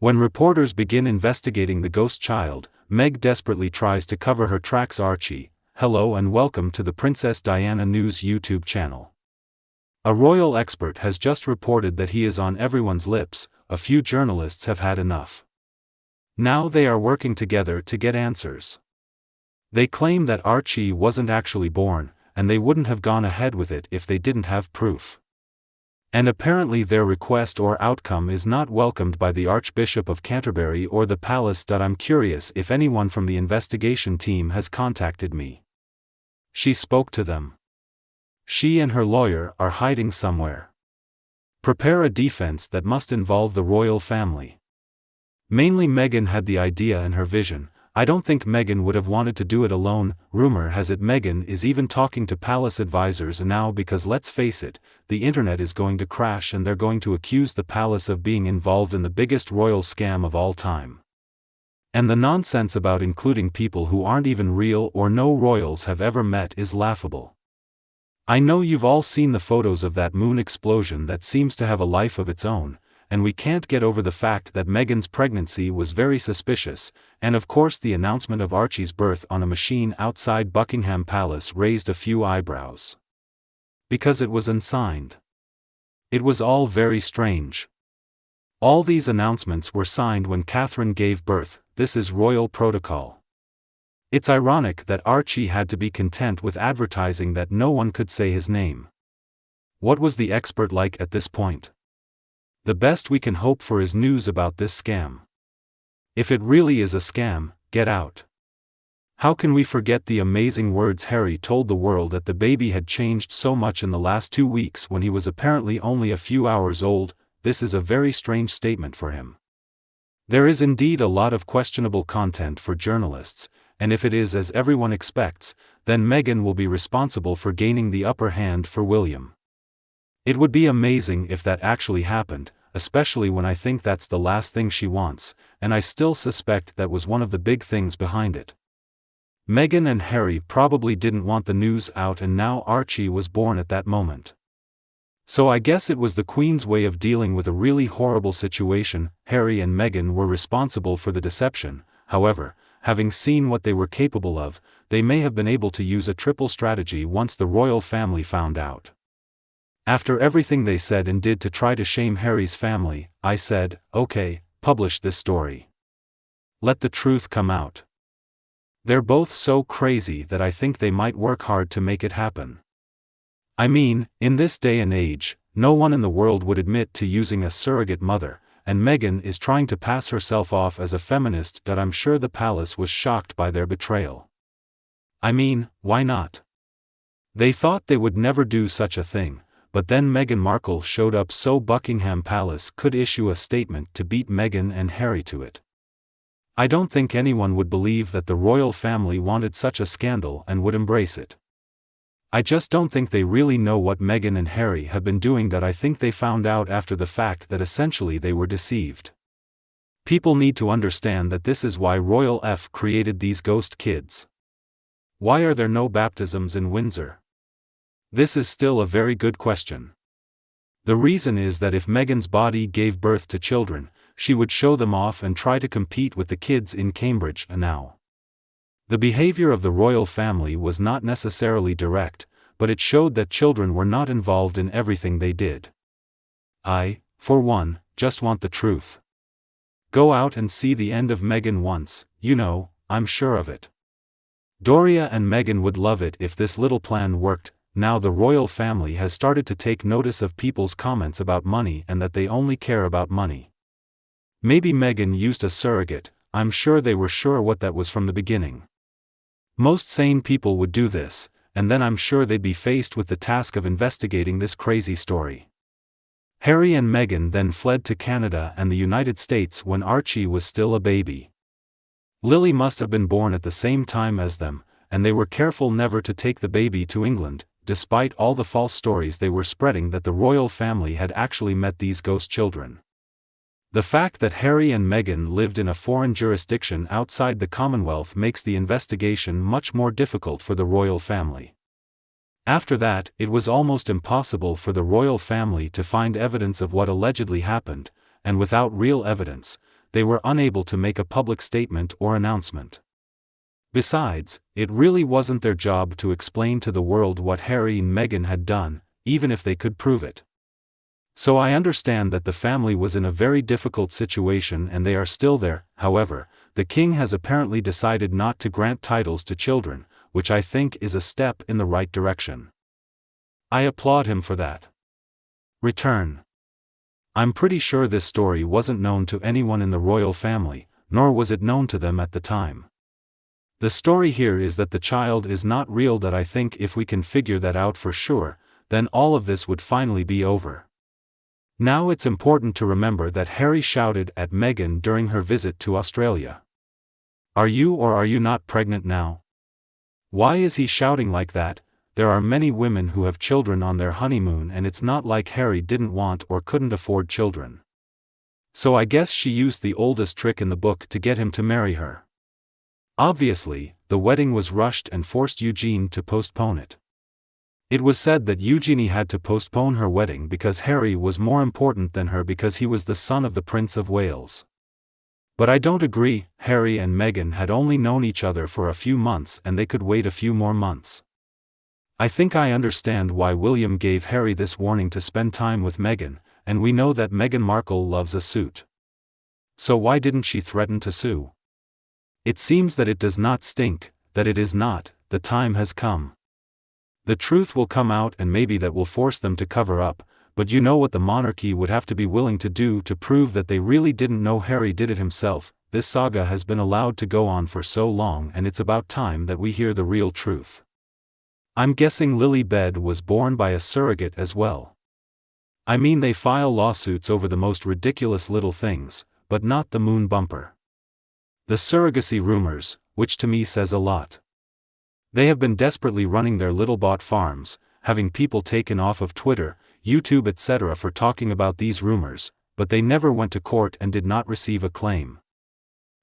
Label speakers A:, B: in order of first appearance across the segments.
A: When reporters begin investigating the ghost child, Meg desperately tries to cover her tracks. Archie, hello and welcome to the Princess Diana News YouTube channel. A royal expert has just reported that he is on everyone's lips. A few journalists have had enough. Now they are working together to get answers. They claim that Archie wasn't actually born, and they wouldn't have gone ahead with it if they didn't have proof. And apparently their request or outcome is not welcomed by the Archbishop of Canterbury or the palace. I'm curious if anyone from the investigation team has contacted me. She spoke to them. She and her lawyer are hiding somewhere. Prepare a defense that must involve the royal family. Mainly Meghan had the idea in her vision. I don't think Meghan would have wanted to do it alone. Rumor has it Meghan is even talking to palace advisors now because let's face it, the internet is going to crash and they're going to accuse the palace of being involved in the biggest royal scam of all time. And the nonsense about including people who aren't even real or no royals have ever met is laughable. I know you've all seen the photos of that moon explosion that seems to have a life of its own, and we can't get over the fact that Meghan's pregnancy was very suspicious, and of course the announcement of Archie's birth on a machine outside Buckingham Palace raised a few eyebrows. Because it was unsigned. It was all very strange. All these announcements were signed when Catherine gave birth. This is royal protocol. It's ironic that Archie had to be content with advertising that no one could say his name. What was the expert like at this point? The best we can hope for is news about this scam. If it really is a scam, get out. How can we forget the amazing words Harry told the world that the baby had changed so much in the last 2 weeks when he was apparently only a few hours old? This is a very strange statement for him. There is indeed a lot of questionable content for journalists, and if it is as everyone expects, then Meghan will be responsible for gaining the upper hand for William. It would be amazing if that actually happened, especially when I think that's the last thing she wants, and I still suspect that was one of the big things behind it. Meghan and Harry probably didn't want the news out, and now Archie was born at that moment. So I guess it was the Queen's way of dealing with a really horrible situation. Harry and Meghan were responsible for the deception. However, having seen what they were capable of, they may have been able to use a triple strategy once the royal family found out. After everything they said and did to try to shame Harry's family, I said, okay, publish this story. Let the truth come out. They're both so crazy that I think they might work hard to make it happen. I mean, in this day and age, no one in the world would admit to using a surrogate mother, and Meghan is trying to pass herself off as a feminist. I'm sure the palace was shocked by their betrayal. I mean, why not? They thought they would never do such a thing. But then Meghan Markle showed up, so Buckingham Palace could issue a statement to beat Meghan and Harry to it. I don't think anyone would believe that the royal family wanted such a scandal and would embrace it. I just don't think they really know what Meghan and Harry have been doing. I think they found out after the fact that essentially they were deceived. People need to understand that this is why Royal F created these ghost kids. Why are there no baptisms in Windsor? This is still a very good question. The reason is that if Meghan's body gave birth to children, she would show them off and try to compete with the kids in Cambridge. Now, the behavior of the royal family was not necessarily direct, but it showed that children were not involved in everything they did. I, for one, just want the truth. Go out and see the end of Meghan once, I'm sure of it. Doria and Meghan would love it if this little plan worked. Now the royal family has started to take notice of people's comments about money and that they only care about money. Maybe Meghan used a surrogate. I'm sure they were sure what that was from the beginning. Most sane people would do this, and then I'm sure they'd be faced with the task of investigating this crazy story. Harry and Meghan then fled to Canada and the United States when Archie was still a baby. Lily must have been born at the same time as them, and they were careful never to take the baby to England, despite all the false stories they were spreading that the royal family had actually met these ghost children. The fact that Harry and Meghan lived in a foreign jurisdiction outside the Commonwealth makes the investigation much more difficult for the royal family. After that, it was almost impossible for the royal family to find evidence of what allegedly happened, and without real evidence, they were unable to make a public statement or announcement. Besides, it really wasn't their job to explain to the world what Harry and Meghan had done, even if they could prove it. So I understand that the family was in a very difficult situation and they are still there. However, the king has apparently decided not to grant titles to children, which I think is a step in the right direction. I applaud him for that. Return. I'm pretty sure this story wasn't known to anyone in the royal family, nor was it known to them at the time. The story here is that the child is not real. That I think if we can figure that out for sure, then all of this would finally be over. Now it's important to remember that Harry shouted at Meghan during her visit to Australia. "Are you or are you not pregnant now?" Why is he shouting like that? There are many women who have children on their honeymoon and it's not like Harry didn't want or couldn't afford children. So I guess she used the oldest trick in the book to get him to marry her. Obviously, the wedding was rushed and forced Eugenie to postpone it. It was said that Eugenie had to postpone her wedding because Harry was more important than her because he was the son of the Prince of Wales. But I don't agree. Harry and Meghan had only known each other for a few months and they could wait a few more months. I think I understand why William gave Harry this warning to spend time with Meghan, and we know that Meghan Markle loves a suit. So why didn't she threaten to sue? It seems that it does not stink, that it is not, the time has come. The truth will come out and maybe that will force them to cover up, but you know what the monarchy would have to be willing to do to prove that they really didn't know Harry did it himself. This saga has been allowed to go on for so long and it's about time that we hear the real truth. I'm guessing Lily Bed was born by a surrogate as well. I mean, they file lawsuits over the most ridiculous little things, but not the moon bumper. The surrogacy rumors, which to me says a lot. They have been desperately running their little bot farms, having people taken off of Twitter, YouTube etc. for talking about these rumors, but they never went to court and did not receive a claim.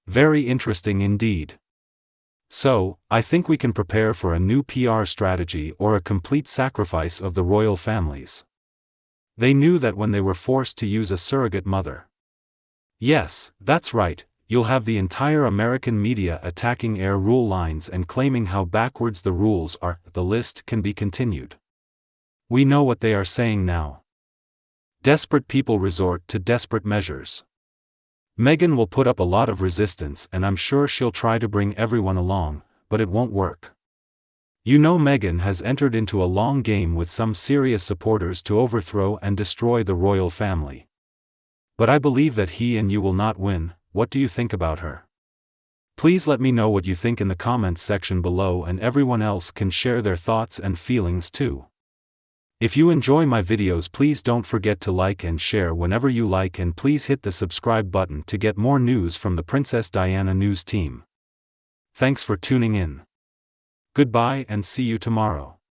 A: Very interesting indeed. So, I think we can prepare for a new PR strategy or a complete sacrifice of the royal families. They knew that when they were forced to use a surrogate mother. Yes, that's right. You'll have the entire American media attacking heir rule lines and claiming how backwards the rules are. The list can be continued. We know what they are saying now. Desperate people resort to desperate measures. Meghan will put up a lot of resistance and I'm sure she'll try to bring everyone along, but it won't work. You know, Meghan has entered into a long game with some serious supporters to overthrow and destroy the royal family. But I believe that he and you will not win. What do you think about her? Please let me know what you think in the comments section below, and everyone else can share their thoughts and feelings too. If you enjoy my videos, please don't forget to like and share whenever you like, and please hit the subscribe button to get more news from the Princess Diana News team. Thanks for tuning in. Goodbye and see you tomorrow.